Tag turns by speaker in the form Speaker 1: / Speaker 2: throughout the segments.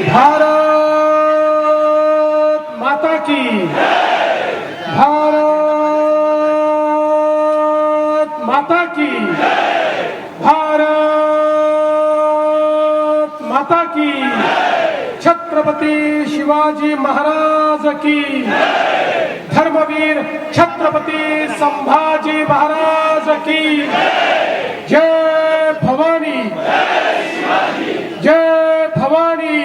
Speaker 1: भारत माता की, भारत माता की, भारत माता की, छत्रपती शिवाजी महाराज की, धर्मवीर छत्रपती संभाजी महाराज की, जय भवानी, जय भवानी,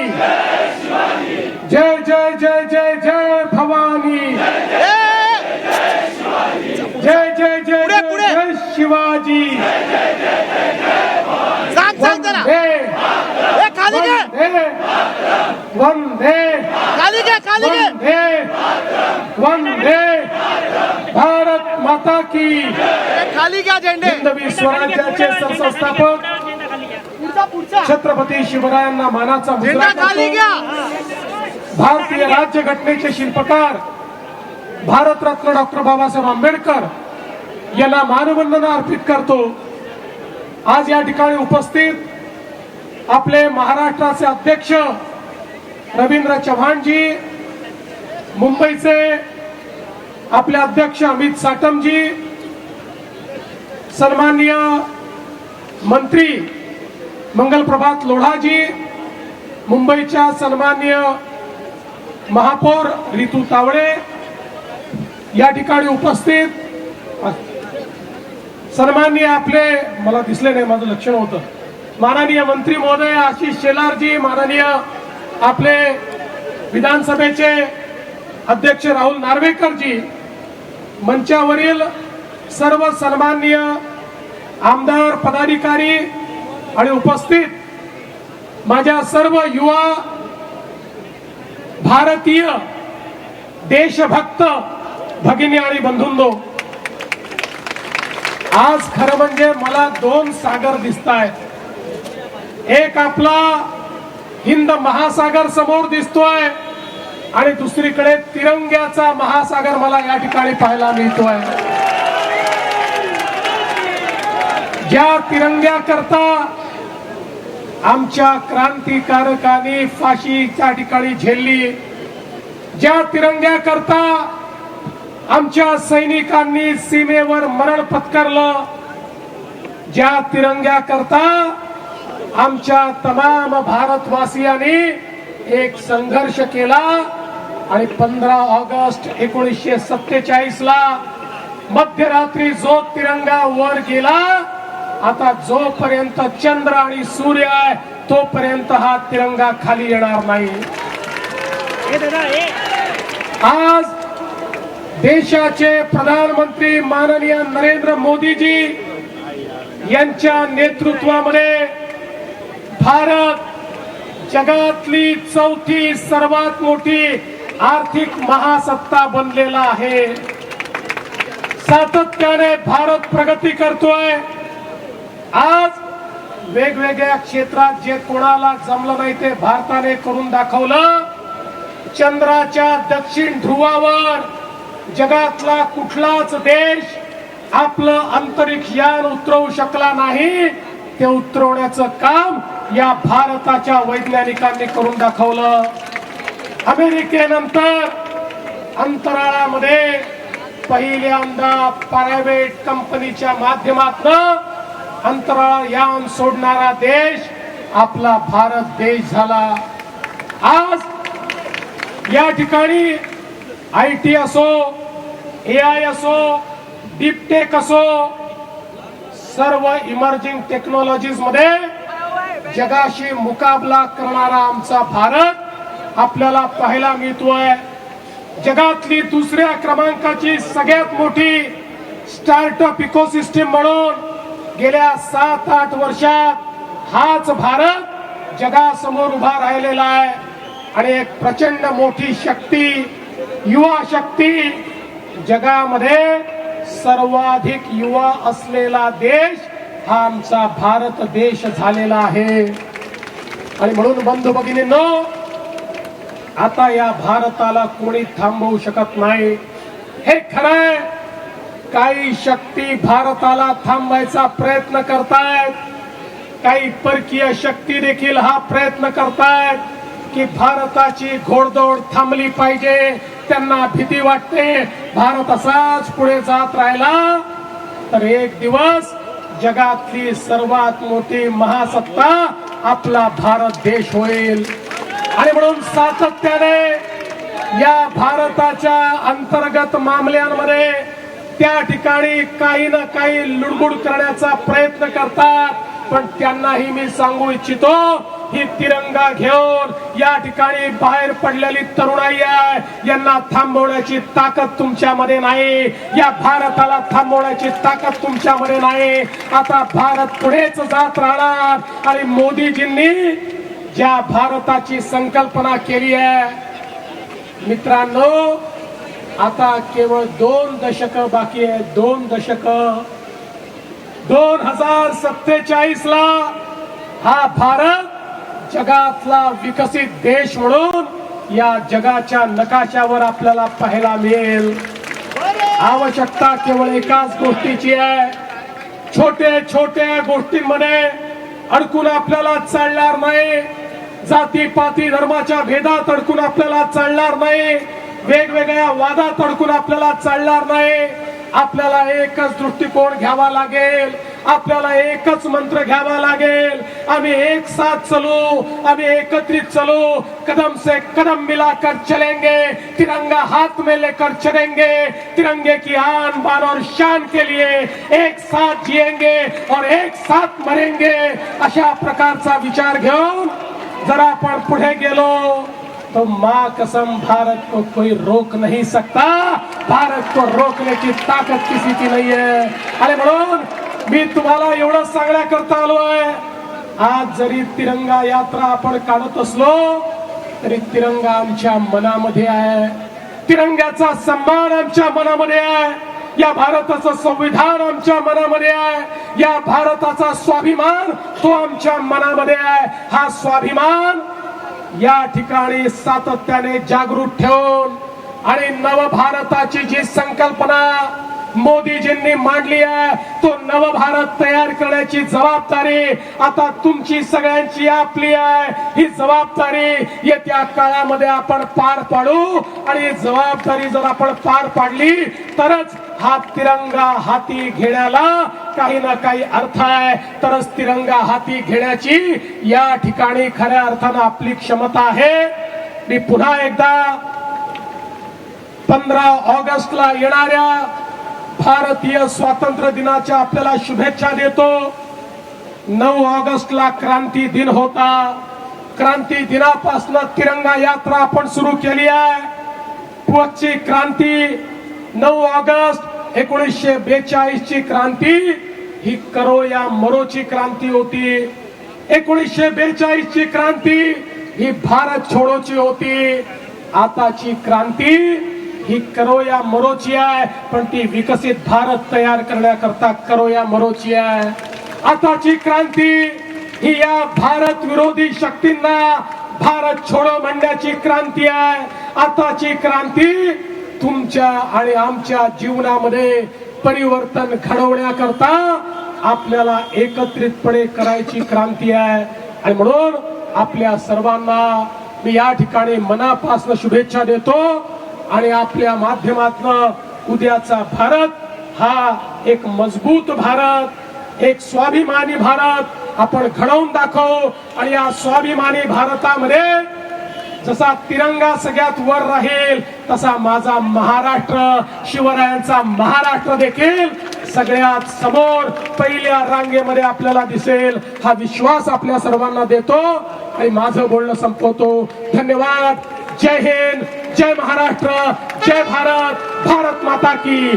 Speaker 1: जय जय जय जय जय भवानी, जय जय जय जय जय शिवाजी, वंदे वंदे वंदे वंदे भारत माता की।
Speaker 2: खाली घ्या झेंडे।
Speaker 1: हिंदवी स्वराज्याचे संस्थापक छत्रपती शिवरायांना मानाचा मुजरा
Speaker 2: खाली घ्या।
Speaker 1: भारतीय राज्यघटनेचे शिल्पकार भारतरत्न डॉक्टर बाबासाहेब आंबेडकर यांना मानवंदना अर्पित करतो। आज या ठिकाणी उपस्थित आपले महाराष्ट्राचे अध्यक्ष रवींद्र चव्हाणजी, मुंबईचे आपले अध्यक्ष अमित साटमजी, सन्माननीय मंत्री मंगलप्रभात लोढाजी, मुंबईच्या सन्माननीय महापौर रितू तावडे, या ठिकाणी उपस्थित सन्माननीय आपले, मला दिसले नाही, माझं लक्षण होतं, माननीय मंत्री महोदय आशिष शेलारजी, माननीय आपले विधानसभेचे अध्यक्ष राहुल नार्वेकरजी, मंचावरील सर्व सन्माननीय आमदार पदाधिकारी आणि उपस्थित माझ्या सर्व युवा भारतीय देशभक्त भगिनी आणि बंधूंनो, आज खरं म्हणजे मला दोन सागर दिसतायत। एक आपला हिंद महासागर समोर दिसतोय आणि दुसरीकडे तिरंग्याचा महासागर मला या ठिकाणी पाहायला मिळतोय। ज्या तिरंग्याकरता आमच्या क्रांतिकारकांनी फाशीच्या ठिकाणी झेलली, ज्या तिरंग्याकरता आमच्या सैनिकांनी सीमेवर मरण पत्करलं, ज्या तिरंग्याकरता आमच्या तमाम भारतवासियांनी एक संघर्ष केला आणि 15 ऑगस्ट 1947 ला मध्यरात्री जो तिरंगा वर गेला, आता जोपर्यंत चंद्र आणि सूर्य आहे तोपर्यंत हा तिरंगा खाली येणार नाही। आज देशाचे प्रधानमंत्री माननीय नरेंद्र मोदीजी यांच्या नेतृत्वामध्ये भारत जगातली चौथी सर्वात मोठी आर्थिक महासत्ता बनलेला आहे। सातत्याने भारत प्रगती करतोय। आज वेगवेगळ्या क्षेत्रात जे कोणाला जमलं नाही ते भारताने करून दाखवलं। चंद्राच्या दक्षिण ध्रुवावर जगातला कुठलाच देश आपलं अंतरिक्ष यान उतरवू शकला नाही, ते उतरवण्याचं काम या भारताच्या वैज्ञानिकांनी करून दाखवलं। अमेरिकेनंतर अंतराळामध्ये पहिल्यांदा प्रायव्हेट कंपनीच्या माध्यमातून अंतराळ यान सोडणारा देश आपला भारत देश झाला। आज या ठिकाणी IT असो, AI असो, डीपटेक असो, सर्व इमर्जिंग टेक्नॉलॉजीज मध्ये जगाशी मुकाबला करणारा आमचा भारत आपल्याला पाहायला मिळतोय। जगातली दुसऱ्या क्रमांकाची सगळ्यात मोठी स्टार्टअप इकोसिस्टम म्हणून गेल्या 7-8 वर्षात हाच भारत जगासमोर उभा राहिलेला आहे आणि एक प्रचंड मोठी शक्ती, युवा शक्ती, जगामध्ये सर्वाधिक युवा असलेला देश हा आमचा भारत देश झालेला आहे। आणि म्हणून बंधू भगिनींनो, आता या भारताला कोणी थांबवू शकत नाही। हे खरंय, काही शक्ती भारताला थांबवायचा प्रयत्न करतायत, काही परकीय शक्ती देखील हा प्रयत्न करतायत की भारताची घोडदौड थांबली पाहिजे. त्यांना भीती वाटते भारत असाच पुढे जात राहिला तर एक दिवस जगातली सर्वात मोठी महासत्ता आपला भारत देश होईल. आणि म्हणून सातत्याने या भारताच्या अंतर्गत मामल्यांमध्ये त्या ठिकाणी काही ना काही लुडबुड करण्याचा प्रयत्न करतात. पण त्यांनाही मी सांगू इच्छितो, ही तिरंगा घेऊन या ठिकाणी बाहेर पडलेली तरुणाई आहे, यांना थांबवण्याची ताकद तुमच्यामध्ये नाही. या भारताला थांबवण्याची ताकद तुमच्यामध्ये नाही. आता भारत पुढेच जात राहणार. आणि मोदीजींनी ज्या भारताची संकल्पना केली आहे मित्रांनो, आता केवळ 2 दशक बाकी आहे. 2 दशक. 2047 ला हा भारत जगातला विकसित देश म्हणून या जगाच्या नकाशावर आपल्याला पाहायला मिळेल. आवश्यकता केवळ एकाच गोष्टीची आहे. छोट्या छोट्या गोष्टींमध्ये अडकून आपल्याला चालणार नाही. जातीपाती धर्माच्या भेदात अडकून आपल्याला चालणार नाही. वेगवेगळ्या वादात अडकून आपल्याला चालणार नाही. आपल्याला एकच दृष्टिकोन घ्यावा लागेल. आपल्याला एकच मंत्र घ्यावा लागेल. आम्ही एक साथ चलो, आम्ही एकत्रित चलो, कदम से कदम मिलाकर चलेंगे, तिरंगा हाथ में लेकर चलेंगे, तिरंगे की आन बान और शान के लिए एक साथ जिएंगे और एक साथ मरेंगे. अशा प्रकारचा विचार घेऊन जर आपण पुढे गेलो तो मां कसम भारत को कोई रोक नहीं सकता. भारत को रोकने की ताकद किसी की नहीं है. आणि म्हणून मी तुम्हाला एवढं सांगण्याकरता आलोय, आज जरी तिरंगा यात्रा आपण काढत असलो तरी तिरंगा आमच्या मनामध्ये आहे. तिरंग्याचा सन्मान आमच्या मनामध्ये आहे. या भारताचं संविधान आमच्या मनामध्ये आहे. या भारताचा स्वाभिमान तो आमच्या मनामध्ये आहे. हा स्वाभिमान या ठिकाणी सातत्याने जागृत ठेवून आणि नवभारताची जी संकल्पना मोदीजींनी मांडली आहे तो नवभारत तयार करण्याची जबाबदारी आता तुमची सगळ्यांची आपली आहे. ही जबाबदारी येत्या काळामध्ये आपण पार पाडू. आणि ही जबाबदारी जर आपण पार पाडली तरच हा तिरंगा हाती घेण्याला काही ना काही अर्थ आहे. तरच तिरंगा हाती घेण्याची या ठिकाणी खऱ्या अर्थानं आपली क्षमता आहे. मी पुन्हा एकदा 15 ऑगस्टला येणाऱ्या भारतीय स्वातंत्र्य दिनाच्या आपल्याला शुभेच्छा देतो. 9 ऑगस्टला क्रांती दिन होता. क्रांती दिनापासून तिरंगा यात्रा आपण सुरू केली आहे. पुढची क्रांती 9 ऑगस्ट 1942 ची क्रांती ही करो या मरोची क्रांती होती. 1942 ची क्रांती ही भारत छोडोची होती. आताची क्रांती ही करो या मरोची आहे, पण ती विकसित भारत तयार करण्याकरता करो या मरोची आहे. आताची क्रांती ही या भारत विरोधी शक्तींना भारत छोडो म्हणण्याची क्रांती आहे. आताची क्रांती तुमच्या आणि आमच्या जीवनामध्ये परिवर्तन घडवण्याकरता आपल्याला एकत्रितपणे करायची क्रांती आहे. आणि म्हणून आपल्या सर्वांना मी या ठिकाणी मनापासून शुभेच्छा देतो. आणि आपल्या माध्यमातून उद्याचा भारत हा एक मजबूत भारत, एक स्वाभिमानी भारत आपण घडवून दाखवू. आणि या स्वाभिमानी भारतामध्ये जसा तिरंगा सगळ्यात वर राहील तसा माझा महाराष्ट्र, शिवरायांचा महाराष्ट्र देखील सगळ्यात समोर पहिल्या रांगेमध्ये आपल्याला दिसेल. हा विश्वास आपल्या सर्वांना देतो आणि माझं बोलणं संपवतो. धन्यवाद. जय हिंद, जय महाराष्ट्र, जय भारत, भारत माता की